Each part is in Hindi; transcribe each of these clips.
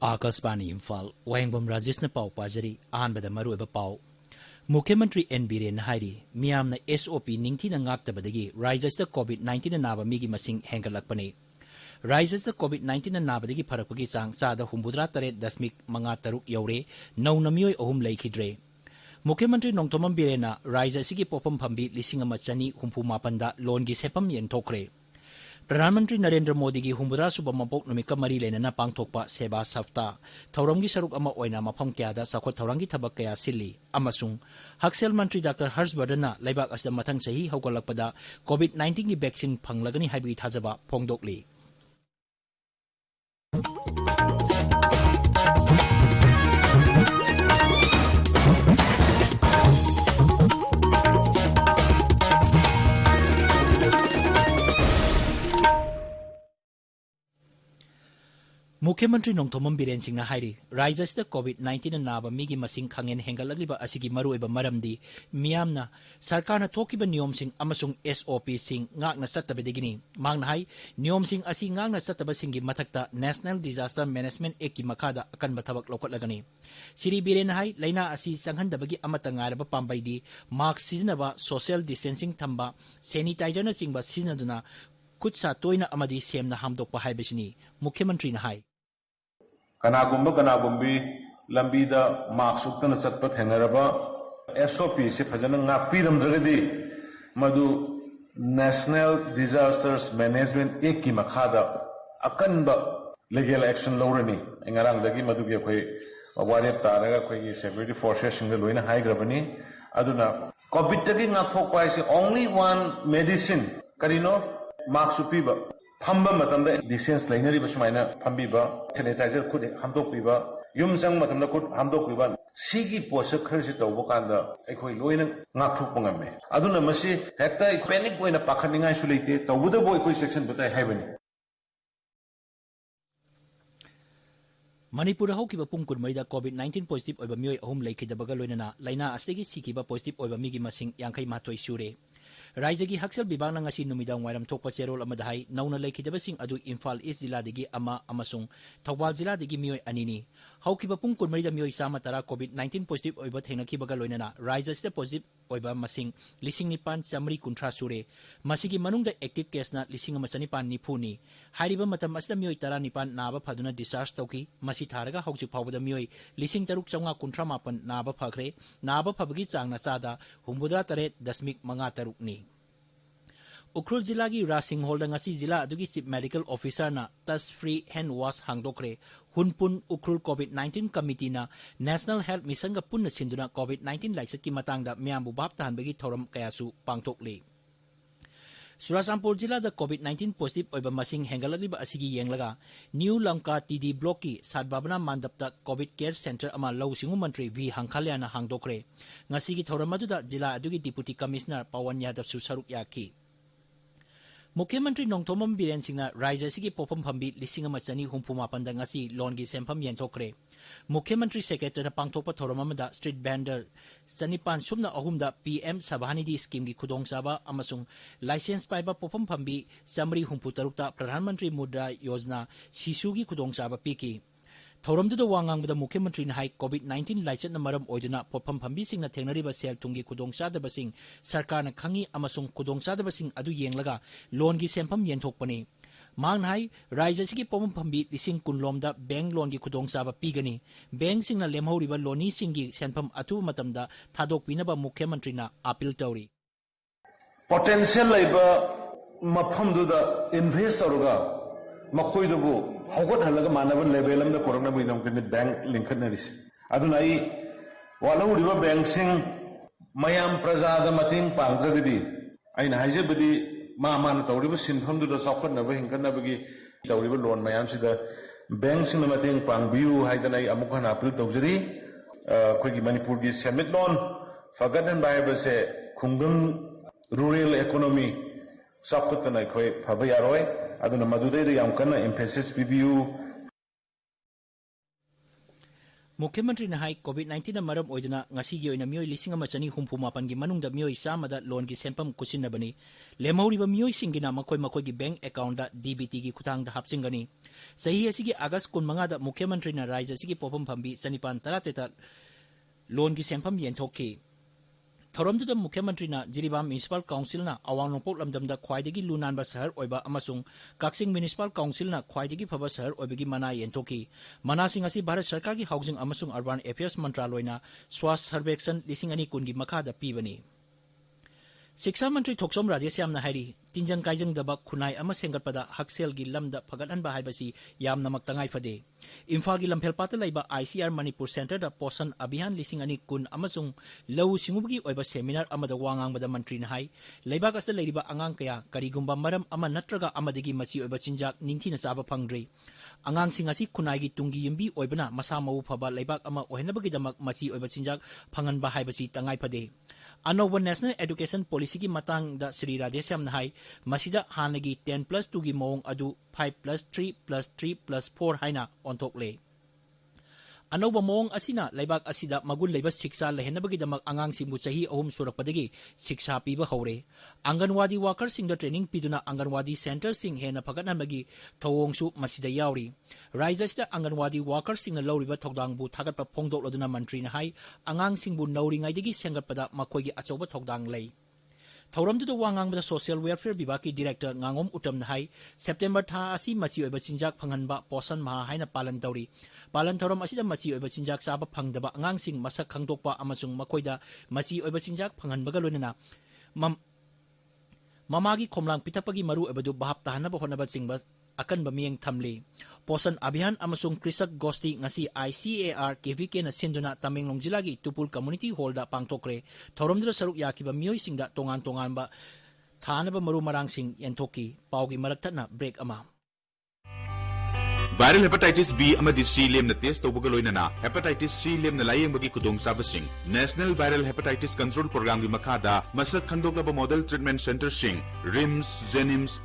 आकाशवाणी इम्फाल वाहेंगबम राजेश ने पाव पाजरी अहनबद मरुब पाव मुख्यमंत्री N Biren हाइरी मियामना SOP निंगथी नागतबदगी risers covid Naba मीगी मसिंग हेंगलकपने risers covid नाबदगी फरकपगी Chang चादा 63.53 you're नौना मियोय अहुम लैखिद्रे मुख्यमंत्री नोंथोमम बीरेना राइजर्स पोफम फंबी 1940 लोन की सेफम येंथोक्रे प्रधानमंत्री नरेंद्र मोदी की 63 मपोक नुमित मरी लेना पांगथोकपा सेवा सप्ताह थौरम की सरुक मफम क्या चाखोट थौरम की थबक कया सिल्ली हक्सेल मंत्री डॉक्टर हर्षवर्धन लेबाक असद मथंग सही हौगलकपदा कोविड-19 की वैक्सीन फंगलगनी हाइबगी थाजबा फोंदोकली मुख्यमंत्री नोंथोमम बीरेन सिंह हाइरी राइजर्स कोविड-19 नाबा मीगी मसिंग खंगेन हेंगलगलिबा असिगी मरुइबा मरमदी मियामना सरकारना थोकिबा नियम सिंह अमसुंग एसओपी सिंह ngakna सत्तबदिगिनी मांगना हाई नियम सिंह असि ngakna सत्तबा सिंगी मथक्ता नेशनल डिजास्टर मैनेजमेंट एक्ट की मखादा अकनबा थबक लोकलगनी श्री बीरेन हाई लैना असि संघनदबगी अमता ngairaba पांबाइदी मास्क सिजनबा सोशल डिस्टेंसिंग थंबा सैनिटाइजर न चिंगबा सिजनदुना खुदसा तोइना अमदी सेमना हामदोकपा हाइबसिनी मुख्यमंत्री ना हाई कनागुम्बी लंबीदा मार्क्स उक्तन चटप थेंगरबा एसओपी से फजन ngapiramdragadi मधु नेशनल डिजास्टर्स मैनेजमेंट एक्ट की मखादा अकनबा लीगल एक्शन लौरनी इंगरांगदगी मधुगी अखोई वारेप तारगा अखोई सिक्योरिटी फोर्सेस सिंग लोइना हाइग्रबनी अदुना कोविड तगी ngathokpa हाइसे ओनली वन मेडिसिन करिनो मार्क्स उपीबा फंबा मतमदा डिस्टेंस लेनरी बसुमाइना फंबीबा सैनिटाइजर खुद हमदोकपीबा युम संग मतमदा खुद हमदोकपीबा सिगी पोस खरसि तौबो कांदा अखोई लोइना ngathokpa ngame aduna masi hekta panic ओइना पाखनिङाइ सु लेते तौबुदबो अखोई सेक्शन बताइ हाइबनी मणिपुर हौकिबा पुंग कुनमरीदा कोविड-19 पॉजिटिव ओइबा मियोय अहुम लैखिदबगा लोइनना लाइना अस्तेगी सिकिबा पॉजिटिव ओइबा मिगी मसिंग 52 सूरे राज्य की हक्सल विभाग नंगसी नुमिदांग वायरम थोकपा चेरोल अमदहाई नौना लैखिदबसिंग अदु इम्फाल ईस्ट जिलादगी अमसुंग थौबाल जिलादगी मियोय अनिनी हौकिबा पुंग कुनमरीदा मियोय सामा तरा कोविड-19 पॉजिटिव ओइबा थेंगनखिबगा लोइनना राज्यसिदा पॉजिटिव ओइबा मसिंग 9,990 सूरे मसिगी मनुंगदा एक्टिव केसना 1,990 हाइरिबा मतम असदा मियोय 19 नाबा फदुना डिस्चार्ज तौकी मसि थारगा हौजिक फावबदा मियोय 6,998 नाबा फखरे नाबा फबगी चांगना चादा 63.53 नि उखरुल जिला की रासिंग होल्ड जिला अदुगी चीफ मेडिकल ऑफिसर ना टच फ्री हैंड वॉश हांगदोक्रे हुनपुन उखरुल कोविड-19 कमिटी ना नेशनल हेल्थ मिशन का पुन्न सिंधुना कोविड-19 लाइसत की मतंगदा म्यामबु बाप तहनबगी थौरम कयासु पांगथोकले चुराचांपुर जिला द कोविड-19 पॉजिटिव ओइबा मसिंग हेंगललिबा असिगी येंगलगा न्यू लंका टीडी ब्लॉक की सातबाबना मांडपता कोविड केयर सेंटर अमा लौसिंगु मंत्री वी हांखालियाना हांगदोक्रे ngasiगी थौरम अदुदा जिला अदुगी डिप्यूटी कमिश्नर पवन यादव सु सरुक याखी मुख्यमंत्री नोंथोमम बीरेन सिंह राज्य की पोफम फंबी 1940 लोन की सेंफम येंथोक्रे मुख्यमंत्री सेक्रेटरी पांगथोप थौरम स्ट्रीट बैंडर 9,5 पीएम सभानिधि स्कीम की खुदोंचाबा लाइसेंस पाइबा पोफम फंबी 153 प्रधानमंत्री मुद्रा योजना शिशु की खुदोंचाबा पीकी थौरमदुदा वांगांगबदा मुख्यमंत्री ने हाई कोविड-19 लाइचन मरम ओइदुना पोफम फंबीसिंग थेंगनरिबा सेल थुंगी खुदोंचादबसिंग सरकारना खंगी अमसुंग खुदोंचादबसिंग अदु येंगलगा लोन की सेंफम येंथोकपने मांग हाई राज्य की पोफम फंबी 10,000 लोमदा बैंक लोन की खुदोंचाबा पीगनी बैंक सिंगना लेमहौरिबा लोनी सिंगी सेंफम अथु मतमदा थादोकपिनबा मुख्यमंत्री ना अपील तौरी पोटेंशियल लाइबा मफमदुदा इन्वेस्ट औरगा मखोइदबु हौगत हलगा मानब लेवल अमदा पुरना बुइदम कने बैंक लिंखनरिस अदुना आई वालौरिबा बैंक सिंग मयाम प्रजादा मतेंग पांगद्रगदी आइना हाइजेबदी मान तौरिबा सिनफमदुदा सौखनबा हिंकनबगी तौरिबा लोन मयाम सिदा बैंक सिंग मतेंग पांगबियु हाइदना आई अमुक हना अपील तौजरी अखोइगी मणिपुर की सेमिट लोन फगदन बायबसे खुंगम रूरल इकोनॉमी सौखतना अखोइ फबा यारोय मुख्यमंत्री नाहाई कोविड-19 ना मरम ओइदना ngasi gi oina mioi lising ama chani humpu mapan gi manungda mioi samada loan gi sempam kusinabani lemhauri ba mioi singina makoi gi bank account da DBT gi khutang da hapchingani sahi asigi August 15 da मुख्यमंत्री ना rise asigi popam phambi chanipan tarateta loan gi sempam yenthokki थौरमदुदा मुख्यमंत्री ना जिरीबाम म्युनिसिपल काउंसिल ना अवांग नोंपोक लमदमदा ख्वाइदगी लुनानबा शहर ओइबा अमसुंग काक्सिंग म्युनिसिपल काउंसिल ना ख्वाइदगी फबा शहर ओइबगी मना येंथोकी मनासिंग असि भारत सरकार की हाउसिंग अमसुंग अर्बन अफेयर्स मंत्रालयना स्वास्थ्य सर्वेक्षण 2020 की मखादा पीबनी शिक्षा मंत्री थोक्सोम राजेश यामना हाइरी तिंजंग काइजंग दबा खुनाई अमा सेंगटपदा हक्सेल गी लमदा फगटहनबा हाइबसी यामना मक्तंगाई फदे इम्फाल की लमफेलपाता लैबा ICR मणिपुर सेंटर दा पोषण अभियान 2020 अमसुंग लौ सिंगुबगी ओइबा सेमिनार अमदा वांगांगबदा मंत्री ना हाई लैबाक असदा लैरिबा अंगांग कया करिगुंबा मरम अमा नत्रगा अमदगी मची ओइबा चिंजाक निंगथीना चाबा फंगद्री अंगांग सिंग असि खुनाई गी तुंगी यम्बी ओइबना मसा मऊ फबा लैबाक अमा ओहेनबगी दमक मची ओइबा चिंजाक फंगनबा हाइबसी तंगाई फदे अनोब नेशनल एजुकेशन पॉलिसी की मतंग दा श्री राधेश्याम नाहाई मसीदा हानगी 10+2 की मोंग अदु 5+3+3+4 हाइना ओंथोकले अनोब मोंग असिना लैबाक असिदा मगुल लैबा शिक्षा लहेनबगी दमक अंगांग सिंगु चाही अहुम सुरकपदगी शिक्षा पीबा हौरे आंगनवाड़ी वर्कर सिंग ट्रेनिंग पीदुना आंगनवाड़ी सेंटर सिंग हेना फगटनबगी थौओंगसु मसीदा यावरी राइजस्दा आंगनवाड़ी वर्कर सिंग लौरिबा थौदांगबु थागतपा फोंगदोकलदुना मंत्री ना हाई अंगांग सिंगबु नौरिंगाइदगी सेंगटपदा मखोइगी अचौबा थौदांग लै थौरमदुदा वांगांगबदा सोशल वेलफेयर विभाग की डायरेक्टर nganगोम उतम नाहाई सेप्टेम्बर था असि मसी ओइबा चिंजाक फंगनबा पोषण माह हाइना पालन तौरी पालन थौरम असिदा मसी ओइबा चिंजाक चाबा फंगदबा अंगांगसिंग मसक खंगदोकपा अमसुंग मखोइदा मसी ओइबा चिंजाक फंगनबगा लोइनना ममागी खोमलांग पिथपगी मरु ओइबदु बहाप ताहनबा होनबा चिंगबा अकन बमियंग थमले पोषण अभियान अमसुंग कृषक गोष्ठी ngasi ICAR KVK ना सिंधुना तमेंगलोंग जिला की तुपुल कम्युनिटी हॉल दा पांगथोकरे थौरमदुदा सरुक याकिबा मियोई सिंगदा तोंगान तोंगानबा थानबा मरु मरांग सिंग यंथोकी पाउगी मरकथना ब्रेक अमा Viral hepatitis B amadi C lemna test tawbaga loinana hepatitis C lemna layengbagi khudong sabasing National Viral Hepatitis Control Program gi makhada masak khandoknaba model treatment center sing RIMS Jenims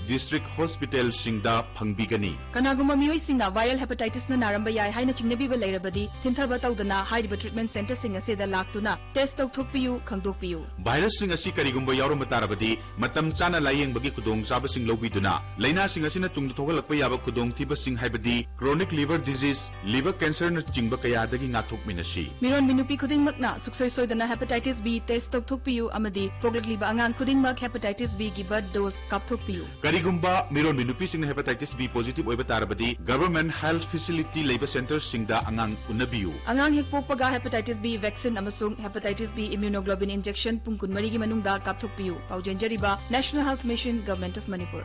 District Hospital Singda Pangbigani. Kanaguma mioi singna viral hepatitis na naramba yai haina chingnabi ba leirabadi thintaba tawdana haiba treatment center sing aseda laktuna test tawthokpiyu khangdokpiyu. Virus sing asi karigumba yarum tarabadi matam chana layeng bagi kudong saba sing lobiduna laina sing asina tungdu thogalakpa yaba kudong thiba sing haibadi chronic liver disease liver cancer na chingba kaya dagi ngathokminasi. Miron minupi khudingmakna suksoi soidana hepatitis B test tawthokpiyu amadi poglakliba angang khudingmak hepatitis B gi birth dose kapthokpiyu. Karigumba miron minupi sing hepatitis B positive oiba tarabadi government health facility labor center singda angang unabiyu. Angang hekpokpaga hepatitis B vaccine amasung hepatitis B immunoglobulin injection pungkun marigi manungda kapthokpiyu. Paujenjariba National Health Mission Government of Manipur.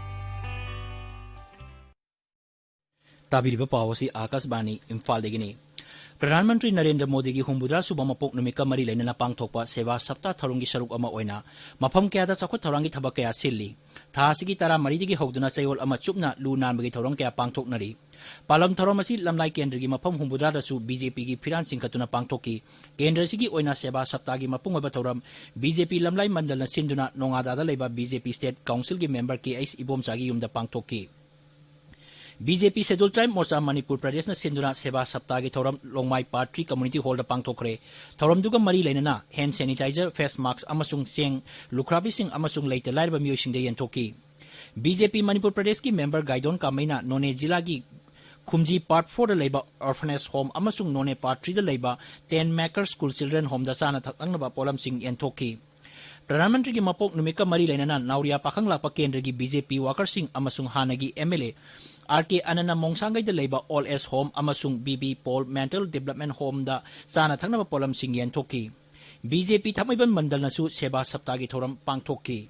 ताबिरिबा पावसी आकाशवाणी इम्फाल देगिनी प्रधानमंत्री नरेंद्र मोदी की हुंबुद्रा सुबह मपोक नुमिका मरी लेना पांगथोकपा सेवा सप्ताह थरुंगी सरुक अमा ओइना मफम कयादा चखो थौरांगी थबक कया सिल्ली थासिगी तारा मरीदिगी हौदना चयोल अमा चुपना लु नानबगी थौरंग कया पांगथोकनरी पालम थौरम असि लमलाई केंद्रगी मफम हुंबुद्रा दसु बीजेपी की फिरान सिंखतुना पांगथोकी केंद्र सिगी ओइना सेवा सप्ताह की मपुंग ओइबा थौरम बीजेपी लमलाई मंडलना सिंधुना नोंगादादा लेबा बीजेपी स्टेट काउंसिल की मेंबर के एस इबोमचागी युमदा पांगथोकी BJP schedule tribe Morcha Manipur Pradesh न सिंधुना सेवा सप्ताह की थौरम लोंगमाई पार्टी कम्युनिटी हॉल दा पांगथोखरे थौरम दुगा मरी लेना हैंड सैनिटाइजर फेस मास्क अमसुंग चेंग लुखराबी सिंह अमसुंग लेते लाइरबा मियोसिंग दे यंथोकी बीजेपी मणिपुर प्रदेश की मेंबर गाइडोन कामैना नोने जिला की खुमजी पार्ट 4 दा लेबा ऑर्फनेज होम अमसुंग नोने पार्ट 3 दा लेबा 10 मेकर स्कूल चिल्ड्रन होम दा साना थकंगनबा पोलम सिंह यंथोकी प्रधानमंत्री की मपोक नुमिका मरी लेना नाउरिया पाखंगला केंद्र की बीजेपी वर्कर सिंह अमसुंग हानगी एमएलए आरके अनना मोंगसांगै द लेबा ऑल एस होम अमसुंग BB Paul mental development home दा साना थंगनबा पोलम सिंह यंथोकी बीजेपी थमैबन मंडलनसु सेवा सप्ताह की थौरम पांगथोकी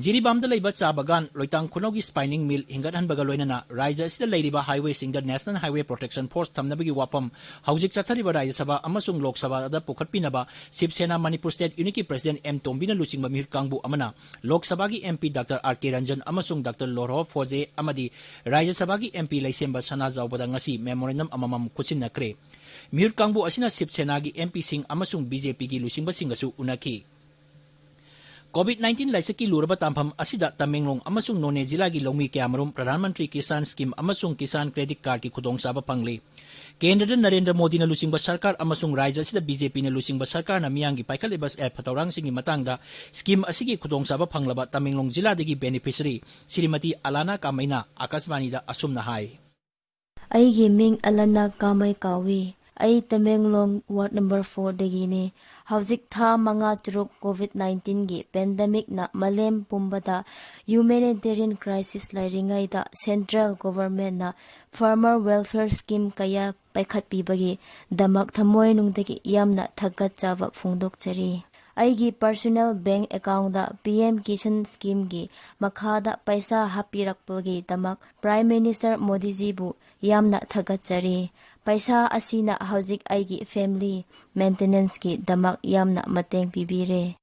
जिरीबाम द लेबा चाबागान लोइतांग खुनौगी स्पाइनिंग मिल हिंगतहनबगा लोइनना राज्य असिदा लेरिबा हाईवे सिंग नेशनल हाईवे प्रोटेक्शन फोर्स थमनबगी वापम हौजिक चथरिबा राज्य सभा अमसुंग लोक सभा दा पुखटपिनबा शिवसेना मणिपुर स्टेट यूनिट की प्रेसिडेंट एम तोम्बिना लुचिंगबा मिहिर कांगबु अमना लोक सभा की एमपी डॉक्टर आरके रंजन अमसुंग डॉक्टर लोरहो फोजे अमदी राज्य सभा की एमपी लैसेंबा सना जावबदा ngasi मेमोरेंडम अममम कुचिनक्रे मिहिर कांगबु असिना शिवसेना की एमपी सिंग अमसुंग बीजेपी की लुचिंगबा सिंगसु उनकी COVID-19 laisaki luraba tampam asida Tamenglong amasung None Jila gi Longmi Kyamarum Pradhan Mantri Kisan Scheme amasung Kisan Credit Card ki khudong saba pangli. Kendra Narendra Modi na lusingba sarkar amasung Raja sida BJP na lusingba sarkar na miyangi paikalibas patawrang singi matangda scheme asigi khudong saba panglaba Tamenglong Jila dagi beneficiary Srimati Alana Kamaina Akasbani da asum na hai. Aigi ming Alana Kamai Kawi. Ay Tamenglong Ward number 4 dagini hauzik tha manga truk COVID-19 gi pandemic na malem pumbada humanitarian crisis lairingai da central government na farmer welfare scheme kaya paikhat pibagi damak thamoi nungdagi yamna thagat chawa phungdok chari. Aigi personal bank account da PM Kisan scheme gi makhada paisa hapirakpagi damak Prime Minister Modi ji bu yamna thagat chari. Paisa asina hauzik aigi family maintenance ki damak yamna mateng pibire.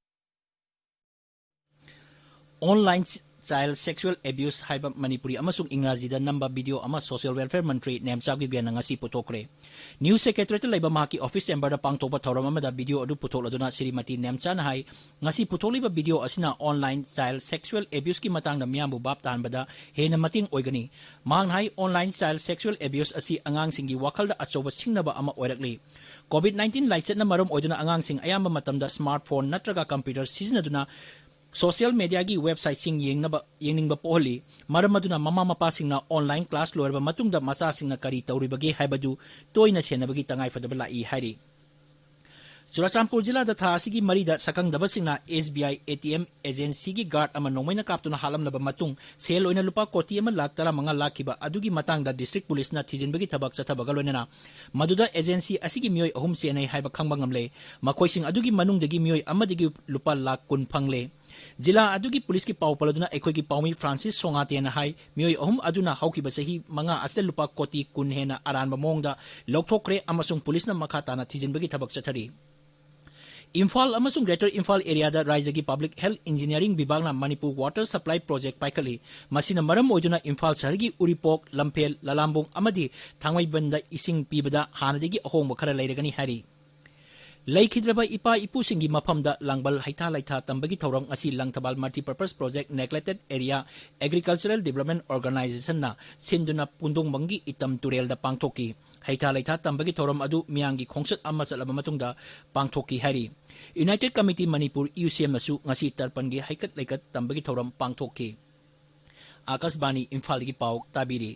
Online child sexual abuse haiba Manipuri amasung Ingrazji da namba video ama social welfare mantri Nemchap gi bian ngasi putokre. News Secretary laiba mahaki office chamber da pangtokpa thoram amada video adu putokladuna Srimati Nemcha na hai ngasi putoliba video asina online child sexual abuse ki matangda miyambu bap tanbada hena mating oigani. Mang hai online child sexual abuse asi angang singi wakalda achoba singnaba ama oirakli. COVID-19 laichet na maram oiduna angang sing ayamba matamda smartphone natraga computer sizinaduna social media gi website sing yengningba pohli maramaduna mama mapa singna online class lorba matungda macha singna kari tawribagi haibadu toina senabagi tangai fadaba lai hairi. Churachandpur jila da tha asigi marida sakang daba singna SBI ATM agency gi guard ama nongmaina kaptuna halamlaba matung sel oina lupa koti ama lakh tara manga lakhiba adugi matangda district police na thijinbagi thabak chathabaga loinana maduda agency asigi mioi ahum senai haiba khangba ngamle makoi sing adugi manungdagi mioi amadigi lupa lakh kun phangle. Jila adugi police ki pau paladuna ekoi ki paumi Francis Songate na hai mioi ahum aduna haukiba sahi manga asel lupa koti kun hena aranba mongda lokthokre amasung police na makata na thijinbagi thabak chathari. Imphal amasung Greater Imphal area da Raijagi Public Health Engineering Bibag na Manipur Water Supply Project paikali masina maram oiduna Imphal sahargi Uripok, Lampel, Lalambong amadi Thangmaibanda ising pibada hanadigi ahongba khara lairagani hari. Laikhidraba ipa ipu singi maphamda langbal haitha laitha tambagi thorong asi Langthabal Multi-Purpose Project Neglected Area Agricultural Development Organization na sinduna pundong bangi itam turel da pangthoki haitha laitha tambagi thorom adu miyangi khongsat amma chalaba matungda pangthoki hari. United Committee Manipur UCM nasu ngasi tarpangi haikat laikat tambagi thorom pangthoki. Akasbani Imphal gi pau tabiri.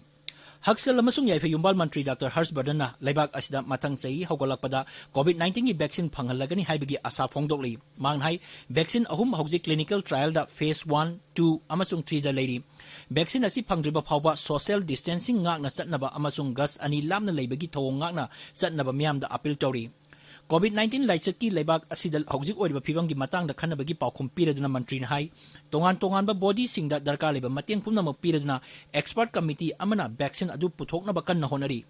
Haksel amasung yaife yumbal mantri Dr. Harshvardhan na laibak asida matang sahi haugalakpada COVID-19 gi vaccine phangalagani haibagi asa phongdokli manghai vaccine ahum hauji clinical trial da phase 1 2 amasung 3 da leiri vaccine asi phangdriba phawba social distancing ngakna chatnaba amasung gas ani lamna leibagi thawong ngakna chatnaba miyam da appeal tawri. COVID-19 laicaki laibak asidal hauji oiriba phibamgi matangda khanabagi paukhum piraduna mantri na hai tongan ba body singda darkar leba mateng pumnamak piraduna expert committee amana vaccine adu puthoknaba kanna honari.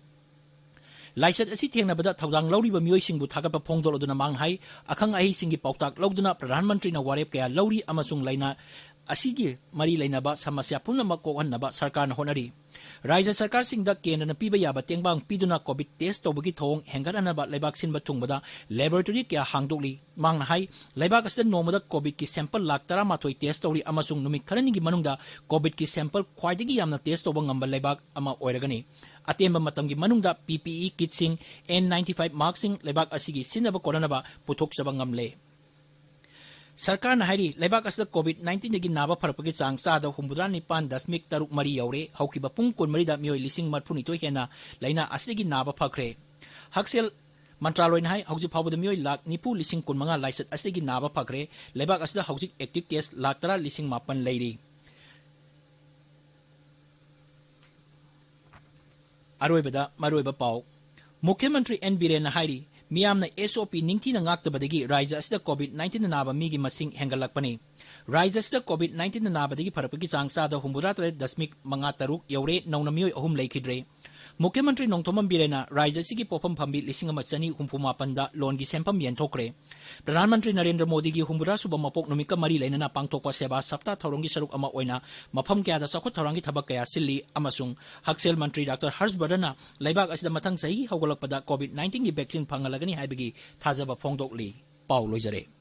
Laichat asi thengnabada thaudang lauriba mioi singbu thagapa phongdoloduna manghai akhang ahi singi pautak loduna Pradhan Mantri na warep kaya lauri amasung laina asigi mari lainaba samasya pumnamak kokhanaba sarkar na honari. Raja Sarkar singda kendra na piba yaba tengbang piduna COVID test tobagi thong hengaranaba laibak sinba thungbada laboratory kya hangdokli mangna hai laibak asda nomada COVID ki sample lakh tara mathoi test tawri amasung numit kharani gi manungda COVID ki sample khwaidagi yamna test toba ngamba laibak ama oiragani atemba matamgi manungda PPE kit sing N95 mask sing laibak asigi sinaba koranaba puthok saba ngamle. Sarkar na hari laibak asda COVID-19 dagi naba pharapagi chang sada 9.3 mari yaure haukiba pung kun marida mioi lising marphuni to hena laina asdagi naba phakre. Haksel Mantraloy na hai hauji phawbada mioi lakh nipu lising kun manga laisat asdagi naba phakre laibak asda hauji active case lakh tara lising mapan leiri. Maroiba pau Mukhyamantri N Biren na hari miyam na SOP ningti na ngaktabadagi Raja asda COVID-19 na naba migi masing hengalakpani. Raja asda COVID-19 na nabadagi parapagi chang sada 9.3 yaure nauna mioi ahum laikhidre. Mukhyamantri Nongthomam Birena Raja sigi popam phambi lising amachani humpumapanda loan gi sempam yenthokre. Pradhan Mantri Narendra Modi gi humbura suba mapok numika mari lainana pangthokpa seba sapta thaurongi saruk ama oina mafam kya da sakhot thaurangi thabak kaya silli amasung Haksel Mantri Dr. Harshvardhan na laibak asida mathang sahi haugalakpada COVID-19 gi vaccine phangalagani haibagi thajaba phongdokli pau loijare.